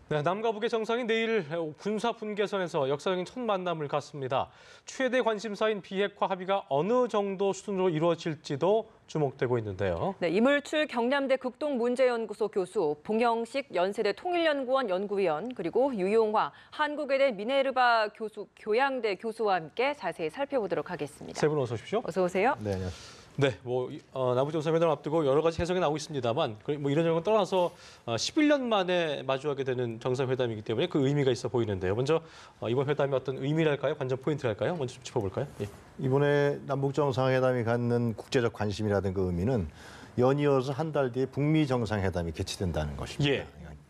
네, 남과 북의 정상이 내일 군사 분계선에서 역사적인 첫 만남을 갖습니다. 최대 관심사인 비핵화 합의가 어느 정도 수준으로 이루어질지도 주목되고 있는데요. 네, 이물출 경남대 극동문제연구소 교수, 봉영식 연세대 통일연구원 연구위원, 그리고 유용화 한국외대 미네르바 교수, 교양대 교수와 함께 자세히 살펴보도록 하겠습니다. 세 분 어서 오십시오. 어서 오세요. 네, 안녕하세요. 네, 남북 정상회담을 앞두고 여러 가지 해석이 나오고 있습니다만, 뭐 이런저런 건 떠나서 11년 만에 마주하게 되는 정상회담이기 때문에 그 의미가 있어 보이는데요. 먼저 이번 회담이 어떤 의미랄까요? 관전 포인트랄까요? 먼저 좀 짚어볼까요? 예. 이번에 남북 정상회담이 갖는 국제적 관심이라든가 의미는 연이어서 한 달 뒤에 북미 정상회담이 개최된다는 것입니다. 예.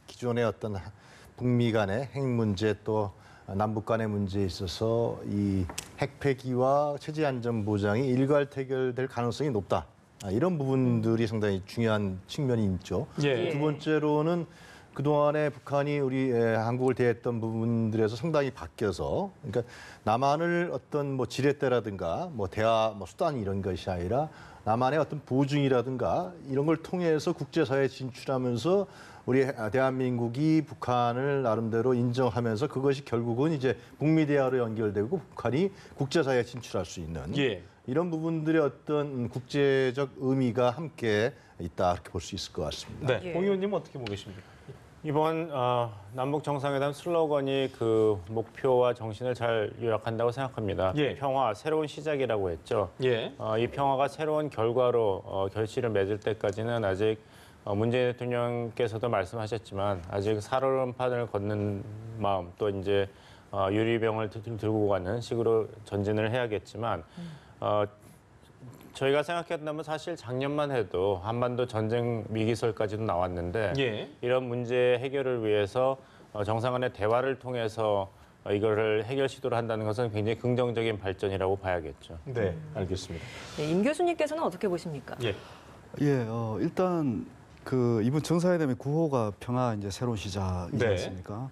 기존의 어떤 북미 간의 핵 문제 또 남북 간의 문제에 있어서 이 핵폐기와 체제 안전 보장이 일괄 해결될 가능성이 높다. 이런 부분들이 상당히 중요한 측면이 있죠. 예. 두 번째로는 그동안에 북한이 우리 한국을 대했던 부분들에서 상당히 바뀌어서, 그러니까 남한을 어떤 뭐 지렛대라든가 뭐 대화 뭐 수단 이런 것이 아니라 남한의 어떤 보증이라든가 이런 걸 통해서 국제사회에 진출하면서 우리 대한민국이 북한을 나름대로 인정하면서 그것이 결국은 이제 북미 대화로 연결되고 북한이 국제사회에 진출할 수 있는 예. 이런 부분들의 어떤 국제적 의미가 함께 있다 이렇게 볼 수 있을 것 같습니다. 네, 예. 봉 의원님은 어떻게 보고 계십니까? 이번 남북 정상회담 슬로건이 그 목표와 정신을 잘 요약한다고 생각합니다. 예. 평화, 새로운 시작이라고 했죠. 예. 이 평화가 새로운 결과로 결실을 맺을 때까지는 아직 문재인 대통령께서도 말씀하셨지만 아직 살얼음판을 걷는 마음 또 이제 유리병을 들고 가는 식으로 전진을 해야겠지만 저희가 생각했다면 사실 작년만 해도 한반도 전쟁 위기설까지도 나왔는데 예. 이런 문제 해결을 위해서 정상간의 대화를 통해서 이거를 해결 시도를 한다는 것은 굉장히 긍정적인 발전이라고 봐야겠죠. 네, 알겠습니다. 네, 임 교수님께서는 어떻게 보십니까? 예. 예, 일단 그 이번 정상회담의 구호가 평화 이제 새로운 시작이지 네. 않습니까?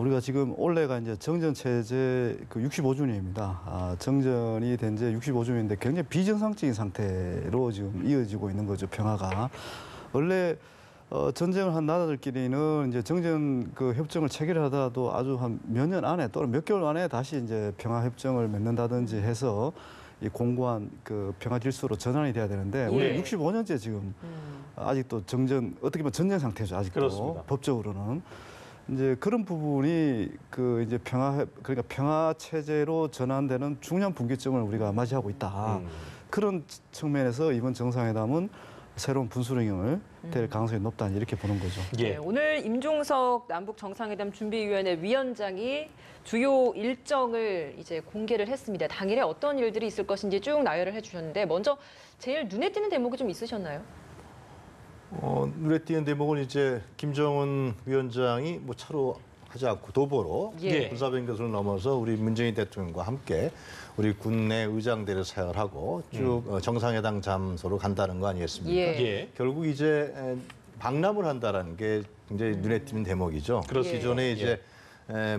우리가 지금 올해가 이제 정전 체제 그 65주년입니다. 정전이 된 지 65주년인데 굉장히 비정상적인 상태로 지금 이어지고 있는 거죠, 평화가. 원래 전쟁을 한 나라들끼리는 이제 정전 그 협정을 체결하더라도 아주 한 몇 년 안에 또는 몇 개월 안에 다시 이제 평화 협정을 맺는다든지 해서 이 공고한 그 평화 질서로 전환이 돼야 되는데 우리 예. 65년째 지금 아직도 정전 어떻게 보면 전쟁 상태죠, 아직도. 그렇습니다. 법적으로는. 이제 그런 부분이 그 이제 그러니까 평화 체제로 전환되는 중요한 분기점을 우리가 맞이하고 있다. 그런 측면에서 이번 정상회담은 새로운 분수령을 될 가능성이 높다 이렇게 보는 거죠. 예. 네, 오늘 임종석 남북 정상회담 준비위원회 위원장이 주요 일정을 이제 공개를 했습니다. 당일에 어떤 일들이 있을 것인지 쭉 나열을 해주셨는데 먼저 제일 눈에 띄는 대목이 좀 있으셨나요? 눈에 띄는 대목은 이제 김정은 위원장이 뭐 차로 하지 않고 도보로 예. 군사변경선을 넘어서 우리 문재인 대통령과 함께 우리 군내 의장대를 사열하고 쭉 정상회담 장소로 간다는 거 아니겠습니까? 예. 예. 결국 이제 방남을 한다라는 게 굉장히 눈에 띄는 대목이죠. 그렇습니다. 기존에 이제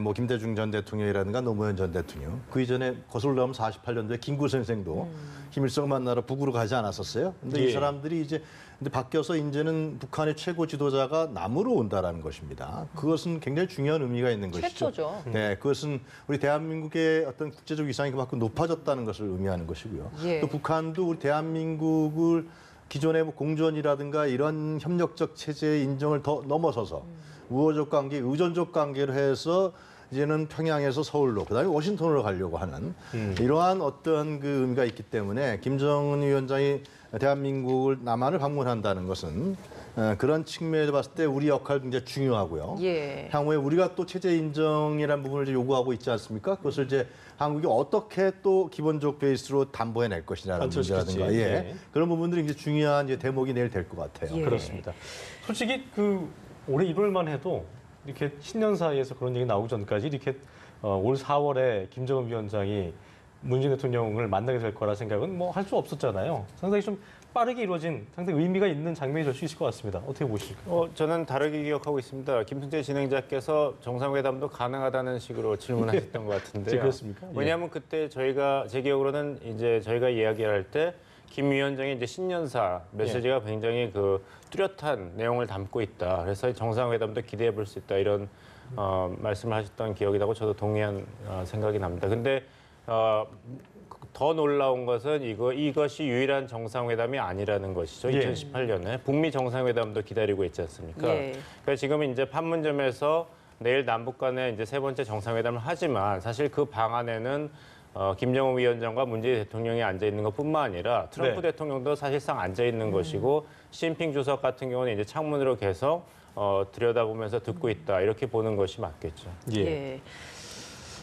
뭐 김대중 전 대통령이라든가 노무현 전 대통령, 그 이전에 거슬러 가면 48년도에 김구 선생도 김일성 만나러 북으로 가지 않았었어요. 근데 예. 이 사람들이 이제 근데 바뀌어서 이제는 북한의 최고 지도자가 남으로 온다라는 것입니다. 그것은 굉장히 중요한 의미가 있는 것이죠. 최초죠. 네, 그것은 우리 대한민국의 어떤 국제적 위상이 그만큼 높아졌다는 것을 의미하는 것이고요. 예. 또 북한도 우리 대한민국을 기존의 뭐 공존이라든가 이런 협력적 체제의 인정을 더 넘어서서 우호적 관계, 의존적 관계로 해서 이제는 평양에서 서울로, 그다음에 워싱턴으로 가려고 하는 이러한 어떤 그 의미가 있기 때문에 김정은 위원장이 대한민국을 남한을 방문한다는 것은 그런 측면에서 봤을 때 우리 역할도 굉장히 중요하고요. 예. 향후에 우리가 또 체제 인정이라는 부분을 이제 요구하고 있지 않습니까? 그것을 이제 한국이 어떻게 또 기본적 베이스로 담보해낼 것이라는 관철시키지. 문제라든가, 예. 예. 그런 부분들이 이제 중요한 이제 대목이 내일 될 것 같아요. 예. 그렇습니다. 솔직히 그 올해 1월만 해도 이렇게 신년 사이에서 그런 얘기 나오기 전까지 이렇게 올 4월에 김정은 위원장이 문재인 대통령을 만나게 될 거라 생각은 뭐 할 수 없었잖아요. 상당히 좀 빠르게 이루어진 상당히 의미가 있는 장면이 될 수 있을 것 같습니다. 어떻게 보십니까? 저는 다르게 기억하고 있습니다. 김승재 진행자께서 정상회담도 가능하다는 식으로 질문하셨던 것 같은데요. 그렇습니까? 예. 왜냐하면 그때 제 기억으로는 이제 저희가 이야기할 때 김 위원장의 이제 신년사 메시지가 굉장히 그 뚜렷한 내용을 담고 있다. 그래서 정상회담도 기대해 볼 수 있다. 이런 말씀을 하셨던 기억이 나고 저도 동의한 생각이 납니다. 근데 더 놀라운 것은 이것이 유일한 정상회담이 아니라는 것이죠. 예. 2018년에 북미 정상회담도 기다리고 있지 않습니까? 예. 그러니까 지금 이제 판문점에서 내일 남북 간에 이제 세 번째 정상회담을 하지만 사실 그 방안에는 김정은 위원장과 문재인 대통령이 앉아 있는 것뿐만 아니라 트럼프 네. 대통령도 사실상 앉아 있는 것이고 시진핑 주석 같은 경우는 이제 창문으로 계속 들여다보면서 듣고 있다 이렇게 보는 것이 맞겠죠. 예. 예.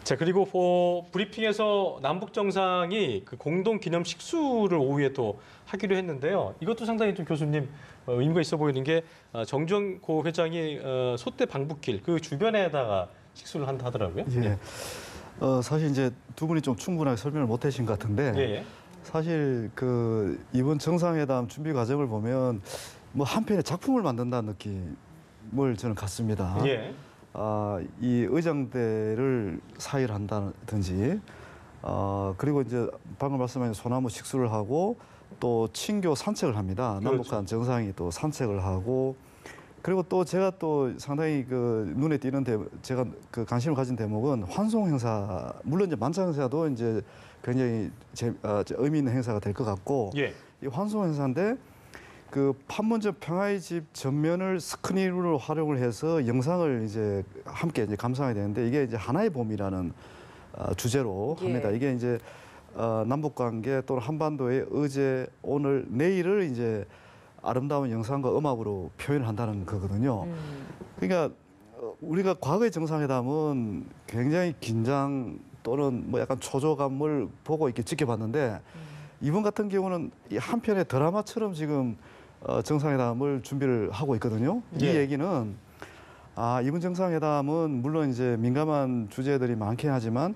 자, 그리고 브리핑에서 남북 정상이 그 공동 기념 식수를 오후에 또 하기로 했는데요. 이것도 상당히 좀 교수님 의미가 있어 보이는 게 정주영 회장이 소대 방북길 그 주변에다가 식수를 한다 하더라고요. 예. 사실 이제 두 분이 좀 충분하게 설명을 못 하신 것 같은데 예, 예. 사실 그 이번 정상회담 준비 과정을 보면 뭐 한편의 작품을 만든다는 느낌을 저는 갖습니다. 예. 이 의장대를 사일한다든지 그리고 이제 방금 말씀하신 소나무 식수를 하고 또 친교 산책을 합니다. 그렇죠. 남북한 정상이 또 산책을 하고 그리고 또 제가 또 상당히 그 눈에 띄는 제가 그 관심을 가진 대목은 환송 행사 물론 이제 만찬 행사도 이제 굉장히 의미 있는 행사가 될 것 같고 예. 이 환송 행사인데 그 판문점 평화의 집 전면을 스크린으로 활용을 해서 영상을 이제 함께 이제 감상하게 되는데 이게 이제 하나의 봄이라는 주제로 합니다. 예. 이게 이제 남북 관계 또는 한반도의 어제, 오늘, 내일을 이제 아름다운 영상과 음악으로 표현을 한다는 거거든요. 그러니까 우리가 과거의 정상회담은 굉장히 긴장 또는 뭐 약간 초조감을 보고 이렇게 지켜봤는데 이번 같은 경우는 이 한편의 드라마처럼 지금 정상회담을 준비를 하고 있거든요. 이 예. 얘기는 이번 정상회담은 물론 이제 민감한 주제들이 많긴 하지만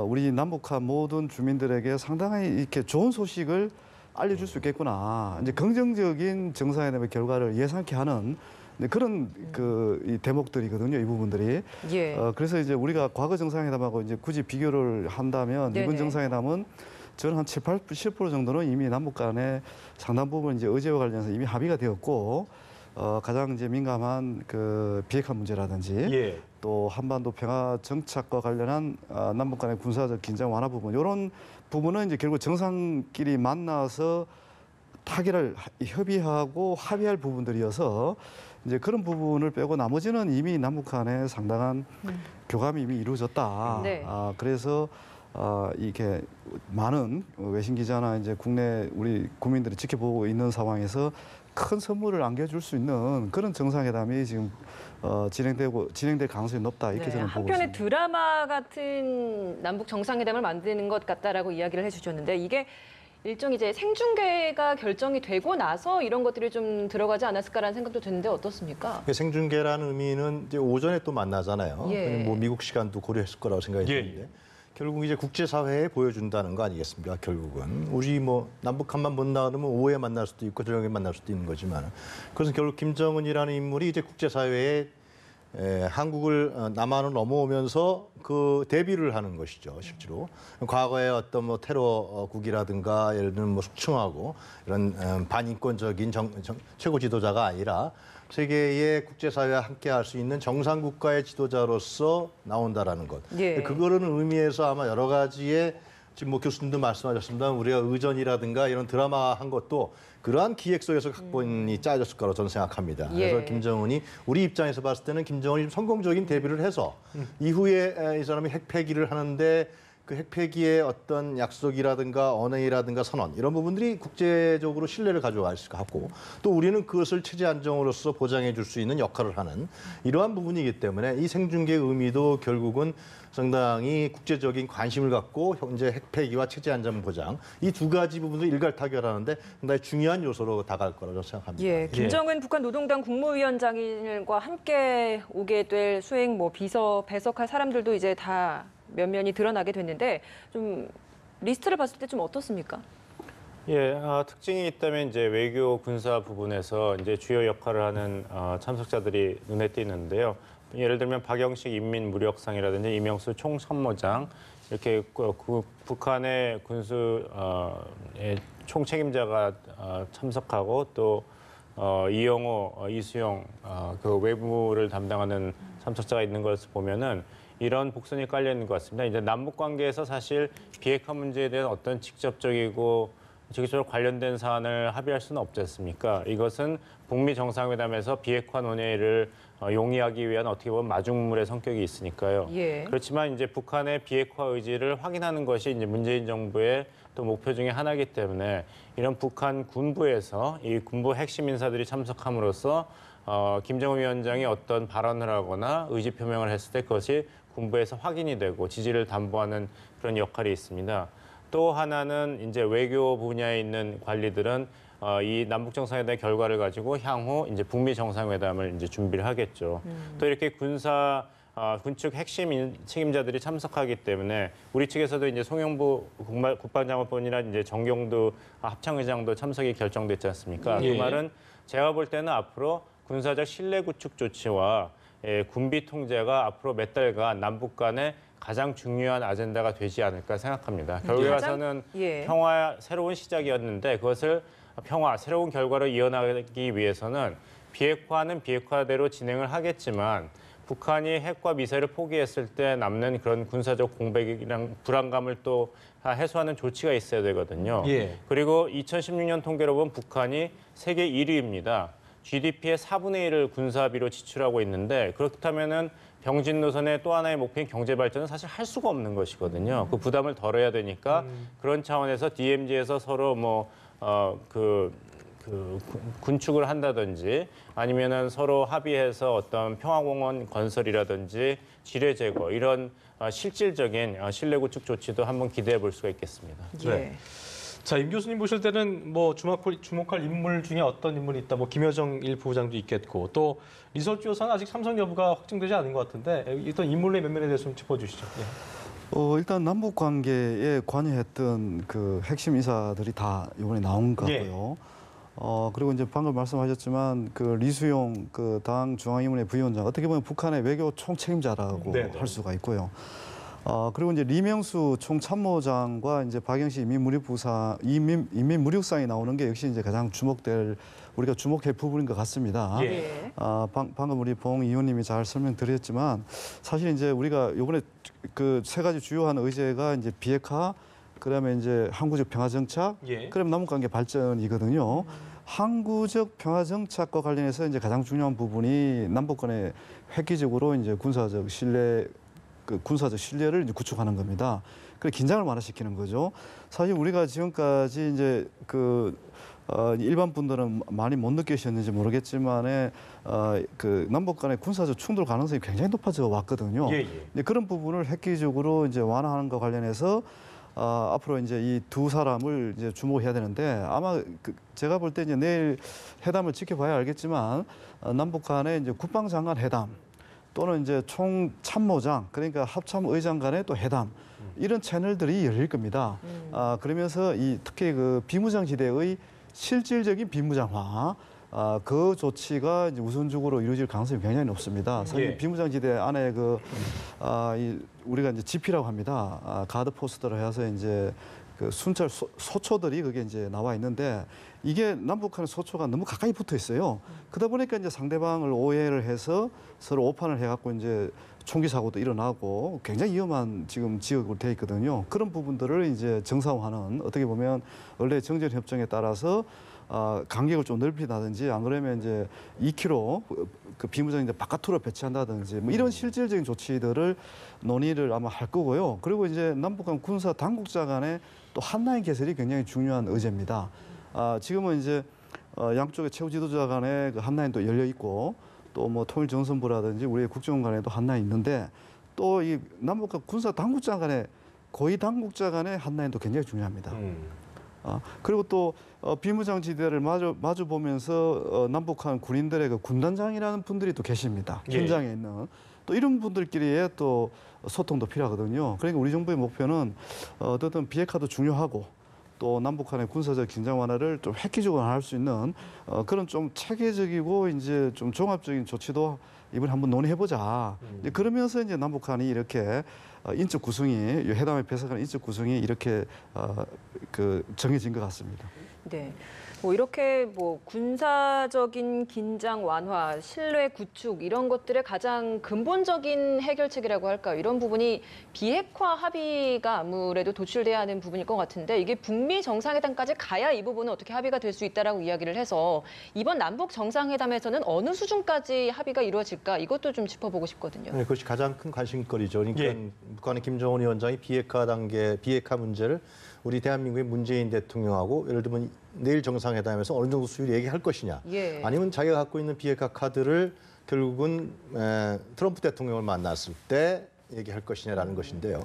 우리 남북한 모든 주민들에게 상당히 이렇게 좋은 소식을 알려줄 수 있겠구나. 이제 긍정적인 정상회담의 결과를 예상케 하는 그런 이 대목들이거든요. 이 부분들이. 예. 그래서 이제 우리가 과거 정상회담하고 이제 굳이 비교를 한다면 네네. 이번 정상회담은 저는 한 7% 정도는 이미 남북 간에 상당 부분 이제 의제와 관련해서 이미 합의가 되었고 가장 이제 민감한 그 비핵화 문제라든지 예. 또 한반도 평화 정착과 관련한 남북 간의 군사적 긴장 완화 부분 이런 부분은 이제 결국 정상끼리 만나서 타결을 협의하고 합의할 부분들이어서 이제 그런 부분을 빼고 나머지는 이미 남북 간에 상당한 교감이 이미 이루어졌다. 네. 그래서 이렇게 많은 외신 기자나 이제 국내 우리 국민들이 지켜보고 있는 상황에서 큰 선물을 안겨줄 수 있는 그런 정상회담이 지금 진행될 가능성이 높다 이렇게 저는 보고 한편의 있습니다. 드라마 같은 남북 정상회담을 만드는 것 같다라고 이야기를 해주셨는데 이게 일종의 이제 생중계가 결정이 되고 나서 이런 것들이 좀 들어가지 않았을까라는 생각도 드는데 어떻습니까? 생중계라는 의미는 이제 오전에 또 만나잖아요. 예. 뭐 미국 시간도 고려했을 거라고 생각이 예, 드는데 결국 이제 국제사회에 보여준다는 거 아니겠습니까? 결국은 우리 뭐 남북한만 본다 그러면 오후에 만날 수도 있고 저녁에 만날 수도 있는 거지만 그것은 결국 김정은이라는 인물이 이제 국제사회에 한국을 남한을 넘어오면서 그 대비를 하는 것이죠, 실제로. 과거에 어떤 뭐 테러국이라든가 예를 들면 뭐 숙청하고 이런 반인권적인 최고 지도자가 아니라 세계의 국제사회와 함께할 수 있는 정상 국가의 지도자로서 나온다라는 것. 예. 그거를 의미해서 아마 여러 가지의 지금 뭐 교수님도 말씀하셨습니다. 우리가 의전이라든가 이런 드라마 한 것도 그러한 기획 속에서 각본이 짜졌을 거라고 저는 생각합니다. 예. 그래서 김정은이 우리 입장에서 봤을 때는 김정은이 좀 성공적인 데뷔를 해서 이후에 이 사람이 핵폐기를 하는데 그 핵폐기의 어떤 약속이라든가 언행이라든가 선언 이런 부분들이 국제적으로 신뢰를 가져갈 수 있고 또 우리는 그것을 체제 안정으로서 보장해 줄 수 있는 역할을 하는 이러한 부분이기 때문에 이 생중계의 의미도 결국은 상당히 국제적인 관심을 갖고 현재 핵폐기와 체제 안전 보장 이 두 가지 부분을 일괄타결하는데 상당히 중요한 요소로 다가갈 거라고 생각합니다. 예, 김정은 북한 노동당 국무위원장과 함께 오게 될 수행 비서 배석할 사람들도 이제 다 면면이 드러나게 됐는데 좀 리스트를 봤을 때 좀 어떻습니까? 예, 특징이 있다면 이제 외교 군사 부분에서 이제 주요 역할을 하는 참석자들이 눈에 띄는데요. 예를 들면 박영식 인민무력상이라든지 이명수 총참모장 이렇게 북한의 군수 총책임자가 참석하고 또 이영호, 이수영 그 외무를 담당하는 참석자가 있는 것을 보면은 이런 복선이 깔려 있는 것 같습니다. 이제 남북 관계에서 사실 비핵화 문제에 대한 어떤 직접적이고 직접적으로 관련된 사안을 합의할 수는 없지 않습니까? 이것은 북미 정상회담에서 비핵화 논의를 용이하기 위한 어떻게 보면 마중물의 성격이 있으니까요. 예. 그렇지만 이제 북한의 비핵화 의지를 확인하는 것이 이제 문재인 정부의 또 목표 중에 하나이기 때문에 이런 북한 군부에서 이 군부 핵심 인사들이 참석함으로써 김정은 위원장이 어떤 발언을 하거나 의지 표명을 했을 때 그것이 군부에서 확인이 되고 지지를 담보하는 그런 역할이 있습니다. 또 하나는 이제 외교 분야에 있는 관리들은 이 남북 정상회담의 결과를 가지고 향후 이제 북미 정상회담을 이제 준비를 하겠죠. 또 이렇게 군축 핵심 책임자들이 참석하기 때문에 우리 측에서도 이제 송영부 국방장관뿐이나 이제 정경두 합참의장도 참석이 결정됐지 않습니까? 예. 그 말은 제가 볼 때는 앞으로 군사적 신뢰 구축 조치와 군비 통제가 앞으로 몇 달간 남북 간의 가장 중요한 아젠다가 되지 않을까 생각합니다. 결국에 가서는 예. 평화 새로운 시작이었는데 그것을 새로운 결과로 이어나가기 위해서는 비핵화는 비핵화대로 진행을 하겠지만 북한이 핵과 미사일을 포기했을 때 남는 그런 군사적 공백이랑 불안감을 또 해소하는 조치가 있어야 되거든요. 예. 그리고 2016년 통계로 보면 북한이 세계 1위입니다. GDP의 4분의 1을 군사비로 지출하고 있는데 그렇다면은 병진 노선의 또 하나의 목표인 경제 발전은 사실 할 수가 없는 것이거든요. 그 부담을 덜어야 되니까 그런 차원에서 DMZ에서 서로 군축을 한다든지 아니면은 서로 합의해서 어떤 평화공원 건설이라든지 지뢰 제거 이런 실질적인 신뢰 구축 조치도 한번 기대해 볼 수가 있겠습니다. 예. 네. 자, 임 교수님 보실 때는 뭐 주목할 인물 중에 어떤 인물이 있다. 뭐 김여정 1 부부장도 있겠고 또 리서치 조사는 아직 참석 여부가 확정되지 않은 것 같은데 일단 인물의 면면에 대해서 좀 짚어주시죠. 예. 일단 남북 관계에 관여했던 그 핵심 인사들이 다 이번에 나온 것 같고요. 그리고 이제 방금 말씀하셨지만 그 리수용 그 당 중앙위원회 부위원장 어떻게 보면 북한의 외교 총책임자라고 네네. 할 수가 있고요. 그리고 이제 리명수 총참모장과 이제 박영식 인민무력상이 나오는 게 역시 이제 가장 우리가 주목할 부분인 것 같습니다. 예. 방금 우리 봉 의원님이 잘 설명드렸지만 사실 이제 우리가 이번에 그 세 가지 주요한 의제가 이제 비핵화, 그다음에 이제 항구적 평화 정착, 예. 그다음에 남북 관계 발전이거든요. 항구적 평화 정착과 관련해서 이제 가장 중요한 부분이 남북 간의 획기적으로 이제 군사적 신뢰를 이제 구축하는 겁니다. 그래 긴장을 완화시키는 거죠. 사실 우리가 지금까지 이제 일반 분들은 많이 못 느끼셨는지 모르겠지만은 그 남북 간의 군사적 충돌 가능성이 굉장히 높아져 왔거든요. 예, 예. 근데 그런 부분을 획기적으로 이제 완화하는 것과 관련해서 앞으로 이제 이 두 사람을 이제 주목해야 되는데 아마 제가 볼 때 이제 내일 회담을 지켜봐야 알겠지만 남북 간의 이제 국방장관 회담 또는 이제 총참모장 그러니까 합참의장 간의 또 회담 이런 채널들이 열릴 겁니다. 그러면서 특히 그 비무장지대의 실질적인 비무장화 그 조치가 이제 우선적으로 이루어질 가능성이 굉장히 높습니다. 사실 예. 비무장지대 안에 우리가 이제 GP라고 합니다. 가드 포스트를 해서 이제 그 순찰 소초들이 그게 이제 나와 있는데 이게 남북한의 소초가 너무 가까이 붙어 있어요. 그러다 보니까 이제 상대방을 오해를 해서 서로 오판을 해갖고 이제 총기 사고도 일어나고 굉장히 위험한 지금 지역으로 돼 있거든요. 그런 부분들을 이제 정상화하는 어떻게 보면 원래 정전 협정에 따라서 간격을 좀 넓힌다든지 안 그러면 이제 2km 그 비무장지대 바깥으로 배치한다든지 뭐 이런 실질적인 조치들을 논의를 아마 할 거고요. 그리고 이제 남북한 군사 당국자 간의 또 한라인 개설이 굉장히 중요한 의제입니다. 지금은 이제 양쪽의 최고 지도자 간의 그 한라인도 열려 있고 또 뭐 통일정선부라든지 우리의 국정원 간에도 한라인 있는데 또 이 남북한 군사 당국자 간의 고위 당국자 간의 한라인도 굉장히 중요합니다. 그리고 또 비무장지대를 마주 보면서 남북한 군인들의 그 군단장이라는 분들이 또 계십니다. 예. 현장에 있는 또 이런 분들끼리의 또 소통도 필요하거든요. 그러니까 우리 정부의 목표는 어쨌든 비핵화도 중요하고 또 남북한의 군사적 긴장 완화를 좀 획기적으로 할 수 있는 그런 좀 체계적이고 이제 좀 종합적인 조치도 이번에 한번 논의해보자. 이제 그러면서 이제 남북한이 이렇게 인적 구성이 회담에 배석하는 인적 구성이 이렇게 그 정해진 것 같습니다. 네. 뭐 이렇게 뭐 군사적인 긴장 완화, 신뢰 구축 이런 것들의 가장 근본적인 해결책이라고 할까요? 이런 부분이 비핵화 합의가 아무래도 도출돼야 하는 부분일 것 같은데 이게 북미 정상회담까지 가야 이 부분은 어떻게 합의가 될 수 있다라고 이야기를 해서 이번 남북 정상회담에서는 어느 수준까지 합의가 이루어질까 이것도 좀 짚어보고 싶거든요. 네, 그것이 가장 큰 관심거리죠. 그러니까 예. 북한의 김정은 위원장이 비핵화 문제를 우리 대한민국의 문재인 대통령하고 예를 들면 내일 정상회담에서 어느 정도 수위를 얘기할 것이냐. 예. 아니면 자기가 갖고 있는 비핵화 카드를 결국은 트럼프 대통령을 만났을 때 얘기할 것이냐라는 것인데요.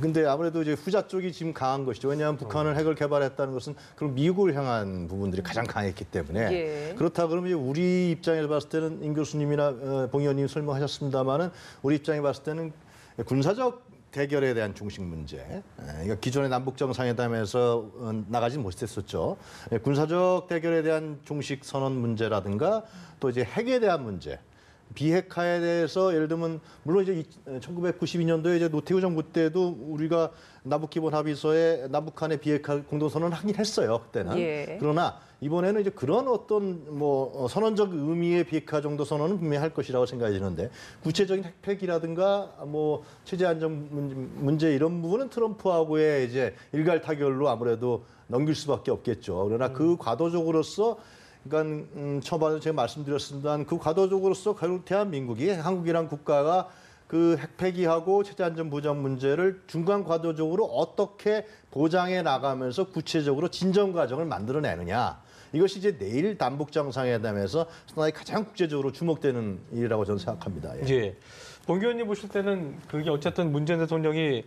근데 아무래도 이제 후자 쪽이 지금 강한 것이죠. 왜냐하면 북한을 핵을 개발했다는 것은 그럼 미국을 향한 부분들이 가장 강했기 때문에 예. 그렇다 그러면 이제 우리 입장에서 봤을 때는 임 교수님이나 봉 의원님 설명하셨습니다마는 우리 입장에 봤을 때는 군사적 대결에 대한 중심 문제. 그러니까 기존의 남북 정상회담에서 나가지 못했었죠. 군사적 대결에 대한 종식 선언 문제라든가 또 이제 핵에 대한 문제. 비핵화에 대해서 예를 들면 물론 이제 1992년도에 이제 노태우 정부 때도 우리가 남북 기본 합의서에 남북한의 비핵화 공동 선언을 하긴 했어요. 그때는. 예. 그러나 이번에는 이제 그런 어떤 뭐 선언적 의미의 비핵화 정도 선언은 분명히 할 것이라고 생각이 드는데 구체적인 핵폐기라든가 뭐 체제 안정 문제 이런 부분은 트럼프하고의 이제 일갈 타결로 아무래도 넘길 수밖에 없겠죠. 그러나 그 과도적으로서 그러니까 처음에 제가 말씀드렸습니다만 그 과도적으로서 결국 대한민국이 한국이란 국가가 그 핵폐기하고 체제 안전 보장 문제를 중간 과도적으로 어떻게 보장해 나가면서 구체적으로 진전 과정을 만들어내느냐. 이것이 이제 내일 남북 정상회담에서 상당히 가장 국제적으로 주목되는 일이라고 저는 생각합니다. 예. 예. 봉 의원님 보실 때는 그게 어쨌든 문재인 대통령이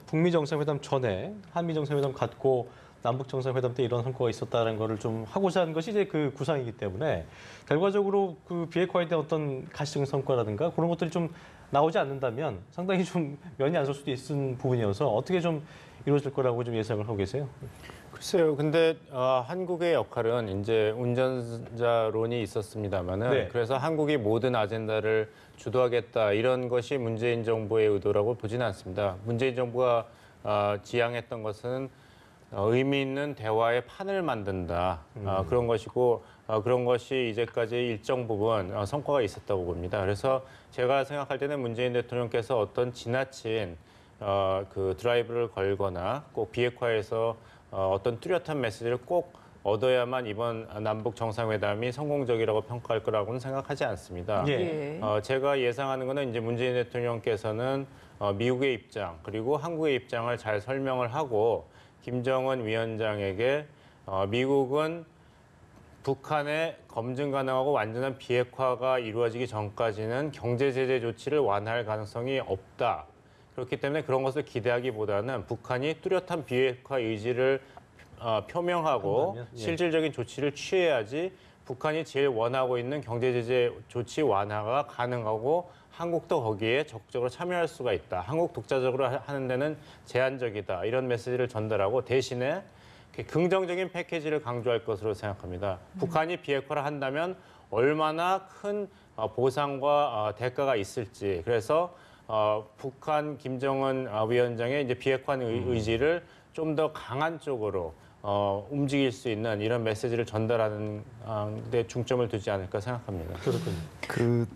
북미 정상회담 전에 한미 정상회담 갖고 남북 정상회담 때 이런 성과가 있었다는 거를 좀 하고자 하는 것이 이제 그 구상이기 때문에 결과적으로 그 비핵화에 대한 어떤 가시적인 성과라든가 그런 것들이 좀 나오지 않는다면 상당히 좀 면이 안 설 수도 있는 부분이어서 어떻게 좀 이루어질 거라고 좀 예상을 하고 계세요? 글쎄요. 근데 한국의 역할은 이제 운전자론이 있었습니다만은 네. 그래서 한국이 모든 아젠다를 주도하겠다 이런 것이 문재인 정부의 의도라고 보지는 않습니다. 문재인 정부가 지향했던 것은 의미 있는 대화의 판을 만든다 그런 것이고 그런 것이 이제까지 일정 부분 성과가 있었다고 봅니다. 그래서 제가 생각할 때는 문재인 대통령께서 어떤 지나친 그 드라이브를 걸거나 꼭 비핵화에서 어떤 뚜렷한 메시지를 꼭 얻어야만 이번 남북 정상회담이 성공적이라고 평가할 거라고는 생각하지 않습니다. 예. 제가 예상하는 것은 이제 문재인 대통령께서는 미국의 입장 그리고 한국의 입장을 잘 설명을 하고 김정은 위원장에게 미국은 북한의 검증 가능하고 완전한 비핵화가 이루어지기 전까지는 경제 제재 조치를 완화할 가능성이 없다. 그렇기 때문에 그런 것을 기대하기보다는 북한이 뚜렷한 비핵화 의지를 표명하고 한다면, 예. 실질적인 조치를 취해야지 북한이 제일 원하고 있는 경제 제재 조치 완화가 가능하고 한국도 거기에 적극적으로 참여할 수가 있다. 한국 독자적으로 하는 데는 제한적이다. 이런 메시지를 전달하고 대신에 긍정적인 패키지를 강조할 것으로 생각합니다. 북한이 비핵화를 한다면 얼마나 큰 보상과 대가가 있을지. 그래서 북한 김정은 위원장의 이제 비핵화 의지를 좀 더 강한 쪽으로 움직일 수 있는 이런 메시지를 전달하는 데 중점을 두지 않을까 생각합니다. 그렇군요. 그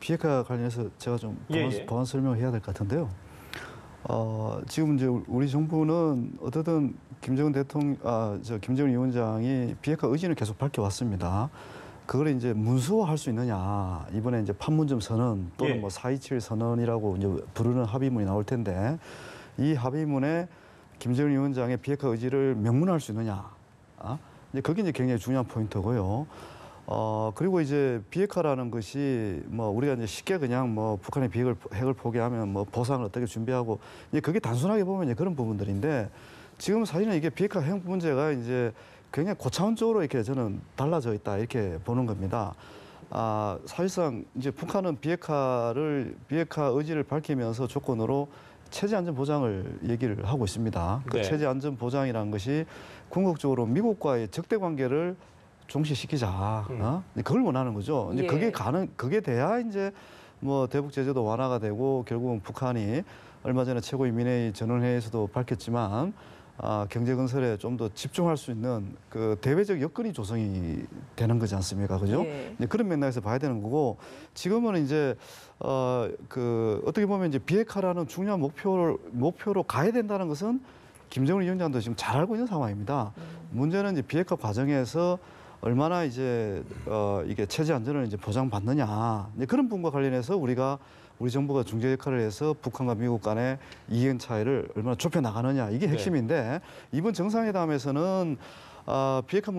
비핵화 관련해서 제가 좀 보완 설명을 해야 될 것 같은데요. 지금 이제 우리 정부는 어쨌든 김정은 김정은 위원장이 비핵화 의지는 계속 밝혀왔습니다. 그걸 이제 문서화할 수 있느냐. 이번에 이제 판문점 선언 또는 예. 뭐 4.27 선언이라고 이제 부르는 합의문이 나올 텐데 이 합의문에 김정은 위원장의 비핵화 의지를 명문화할 수 있느냐. 이제 그게 이제 굉장히 중요한 포인트고요. 그리고 이제 비핵화라는 것이 뭐 우리가 이제 쉽게 그냥 뭐 북한의 핵을 포기하면 뭐 보상을 어떻게 준비하고 이제 그게 단순하게 보면 이제 그런 부분들인데 지금 사실은 이게 비핵화 핵 문제가 이제 굉장히 고차원적으로 이렇게 저는 달라져 있다 이렇게 보는 겁니다. 사실상 이제 북한은 비핵화 의지를 밝히면서 조건으로 체제 안전 보장을 얘기를 하고 있습니다. 그 네. 체제 안전 보장이라는 것이 궁극적으로 미국과의 적대 관계를 종식시키자. 이제 그걸 원하는 거죠. 이제 예. 그게 돼야 이제 뭐 대북 제재도 완화가 되고 결국은 북한이 얼마 전에 최고인민회의 전원회의에서도 밝혔지만 경제 건설에 좀 더 집중할 수 있는 그 대외적 여건이 조성이 되는 거지 않습니까? 그죠? 예. 이제 그런 맥락에서 봐야 되는 거고 지금은 이제 어떻게 보면 이제 비핵화라는 중요한 목표로 가야 된다는 것은 김정은 위원장도 지금 잘 알고 있는 상황입니다. 문제는 이제 비핵화 과정에서 얼마나 이제 이게 체제 안전을 이제 보장받느냐 이제 그런 부분과 관련해서 우리 정부가 중재 역할을 해서 북한과 미국 간의 이견 차이를 얼마나 좁혀 나가느냐 이게 핵심인데 이번 정상회담에서는 비핵화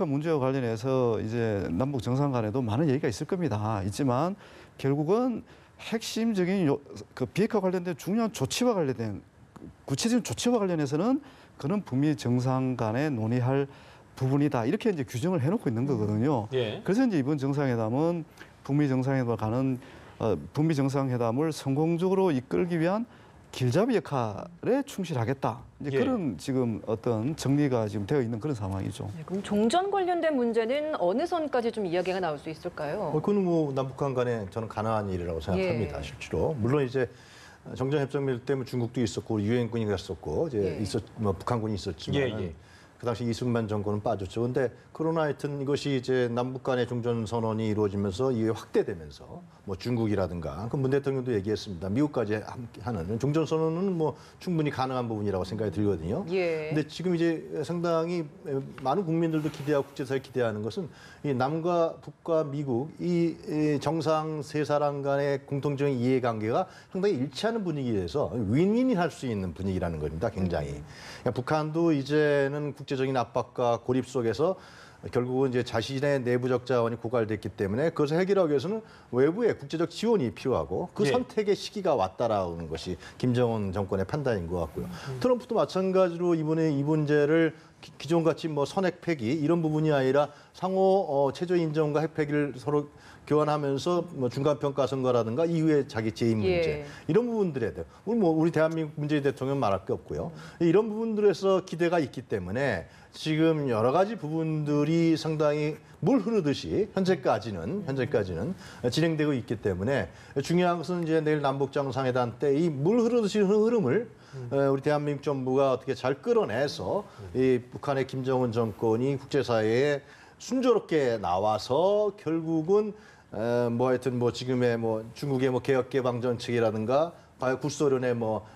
문제와 관련해서 이제 남북 정상 간에도 많은 얘기가 있을 겁니다. 있지만 결국은 핵심적인 그 비핵화 관련된 중요한 조치와 관련된 구체적인 조치와 관련해서는 그는 북미 정상 간에 논의할 부분이다. 이렇게 이제 규정을 해놓고 있는 거거든요. 예. 그래서 이제 이번 정상회담은 북미 정상회담을 성공적으로 이끌기 위한 길잡이 역할에 충실하겠다. 이제 예. 그런 지금 어떤 정리가 지금 되어 있는 그런 상황이죠. 네, 그럼 종전 관련된 문제는 어느 선까지 좀 이야기가 나올 수 있을까요? 그건 뭐 남북한 간에 저는 가능한 일이라고 생각합니다. 예. 실제로 물론 이제 정전협정밀 때문에 중국도 있었고 유엔군이 갔었고 이제 예. 북한군이 있었지만 예, 예. 그 당시 이승만 정권은 빠졌죠. 근데 그러나 하여튼 이것이 이제 남북 간의 종전 선언이 이루어지면서 이게 확대되면서 뭐 중국이라든가 그 문 대통령도 얘기했습니다. 미국까지 함께 하는 종전 선언은 뭐 충분히 가능한 부분이라고 생각이 들거든요. 예. 근데 지금 이제 상당히 많은 국민들도 기대하고 국제사회 기대하는 것은 이 남과 북과 미국 이 정상 세 사람 간의 공통적인 이해관계가 상당히 일치하는 분위기에서 윈윈이 할 수 있는 분위기라는 겁니다. 굉장히. 그러니까 북한도 이제는 국제적인 압박과 고립 속에서 결국은 이제 자신의 내부적 자원이 고갈됐기 때문에 그것을 해결하기 위해서는 외부의 국제적 지원이 필요하고 그 예. 선택의 시기가 왔다라는 것이 김정은 정권의 판단인 것 같고요. 트럼프도 마찬가지로 이번에 이 문제를 기존같이 뭐 선핵 폐기 이런 부분이 아니라 상호 체조 인정과 핵 폐기를 서로 교환하면서 뭐 중간 평가 선거라든가 이후에 자기 재임 문제 예. 이런 부분들에 대해 우리 대한민국 문재인 대통령 말할 게 없고요. 이런 부분들에서 기대가 있기 때문에 지금 여러 가지 부분들이 상당히 물 흐르듯이 현재까지는 진행되고 있기 때문에 중요한 것은 이제 내일 남북 정상회담 때 이 물 흐르듯이 흐름을 우리 대한민국 정부가 어떻게 잘 끌어내서 이 북한의 김정은 정권이 국제사회에 순조롭게 나와서 결국은 뭐 하여튼 뭐 지금의 뭐 중국의 뭐 개혁 개방 정책이라든가 구소련의 뭐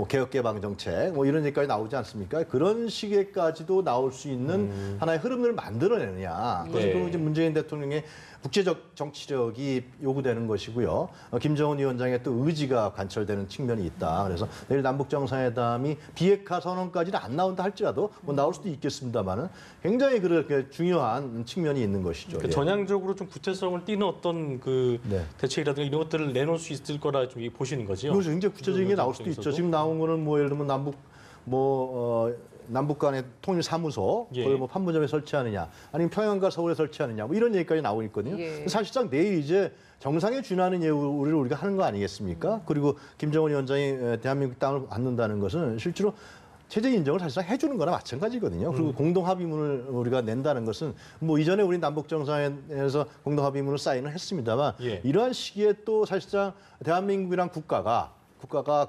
개혁 개방 정책 뭐 이런 얘기까지 나오지 않습니까? 그런 시기까지도 나올 수 있는 하나의 흐름을 만들어내느냐. 그것은 네. 이제 문재인 대통령의 국제적 정치력이 요구되는 것이고요. 김정은 위원장의 또 의지가 관철되는 측면이 있다. 그래서 내일 남북 정상회담이 비핵화 선언까지는 안 나온다 할지라도 뭐 나올 수도 있겠습니다만은 굉장히 그렇게 중요한 측면이 있는 것이죠. 그러니까 예. 전향적으로 좀 구체성을 띠는 어떤 그 네. 대책이라든가 이런 것들을 내놓을 수 있을 거라 좀 보시는 거죠. 그렇죠. 굉장히 구체적인 게 나올 수도 있죠. 지금 나온 거는 뭐 예를 들면 남북 간의 통일 사무소 예. 그걸 뭐 판문점에 설치하느냐 아니면 평양과 서울에 설치하느냐 뭐 이런 얘기까지 나오고 있거든요. 예. 사실상 내일 이제 정상에 준하는 예우를 우리가 하는 거 아니겠습니까? 그리고 김정은 위원장이 대한민국 땅을 받는다는 것은 실제로 체제 인정을 사실상 해주는 거나 마찬가지거든요. 그리고 공동 합의문을 우리가 낸다는 것은 뭐 이전에 우리 남북 정상회담에서 공동 합의문을 사인을 했습니다만 예. 이러한 시기에 또 사실상 대한민국이란 국가가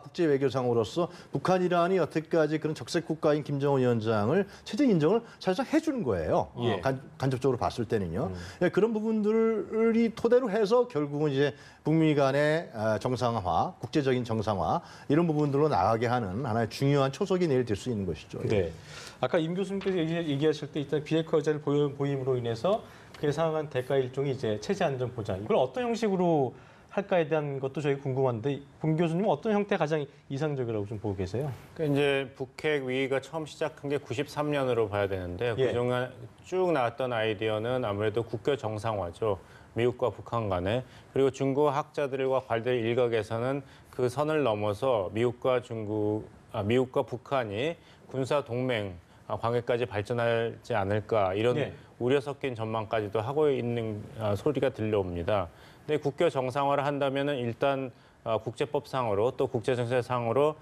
국제 외교상으로서 북한이란이 여태까지 그런 적색 국가인 김정은 위원장을 체제 인정을 사실상 해주는 거예요. 예. 간접적으로 봤을 때는요. 예, 그런 부분들이 토대로 해서 결국은 이제 북미 간의 정상화, 국제적인 정상화 이런 부분들로 나가게 하는 하나의 중요한 초석이 내일 될 수 있는 것이죠. 예. 네. 아까 임 교수님께서 얘기하실 때 일단 비핵화 의제를 보임으로 인해서 그에 상응한 대가 일종이 이제 체제 안전 보장. 이걸 어떤 형식으로 할까에 대한 것도 저희 궁금한데 본 교수님은 어떤 형태 가장 이상적이라고 좀 보고 계세요? 그러니까 이제 북핵 위기가 처음 시작한 게 93년으로 봐야 되는데 예. 그동안 쭉 나왔던 아이디어는 아무래도 국교 정상화죠. 미국과 북한 간에. 그리고 중국 학자들과 관대 일각에서는 그 선을 넘어서 미국과 북한이 군사 동맹 관계까지 발전하지 않을까 이런 예. 우려 섞인 전망까지도 하고 있는 소리가 들려옵니다. 근데 국교 정상화를 한다면은 일단 국제법상으로 또 국제정세상으로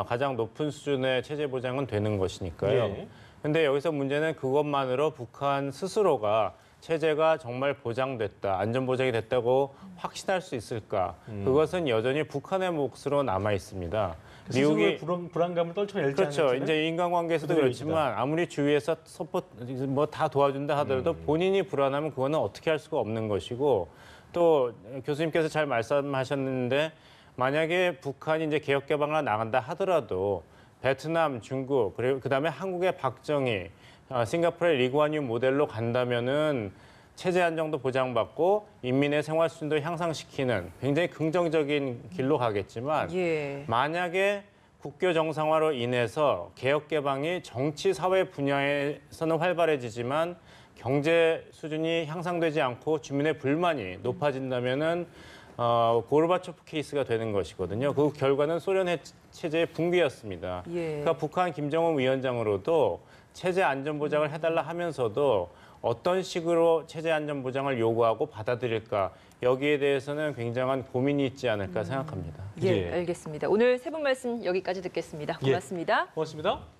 가장 높은 수준의 체제 보장은 되는 것이니까요. 예. 근데 여기서 문제는 그것만으로 북한 스스로가 체제가 정말 보장됐다, 안전 보장이 됐다고 확신할 수 있을까? 그것은 여전히 북한의 몫으로 남아 있습니다. 미국이 불안감을 떨쳐내지 그렇죠. 않는 이제 인간관계에서도 그들의 그렇지만 아무리 주위에서 뭐 다 도와준다 하더라도 본인이 불안하면 그거는 어떻게 할 수가 없는 것이고 또 교수님께서 잘 말씀하셨는데 만약에 북한이 이제 개혁 개방을 나간다 하더라도 베트남, 중국 그리고 그다음에 한국의 박정희, 싱가포르의 리구안유 모델로 간다면은 체제 안정도 보장받고 인민의 생활 수준도 향상시키는 굉장히 긍정적인 길로 가겠지만 예. 만약에 국교 정상화로 인해서 개혁 개방이 정치 사회 분야에서는 활발해지지만 경제 수준이 향상되지 않고 주민의 불만이 높아진다면은 고르바초프 케이스가 되는 것이거든요. 그 결과는 소련 체제의 붕괴였습니다. 예. 그러니까 북한 김정은 위원장으로도 체제 안전 보장을 해달라 하면서도 어떤 식으로 체제 안전 보장을 요구하고 받아들일까 여기에 대해서는 굉장한 고민이 있지 않을까 생각합니다. 예, 알겠습니다. 오늘 세 분 말씀 여기까지 듣겠습니다. 고맙습니다. 고맙습니다.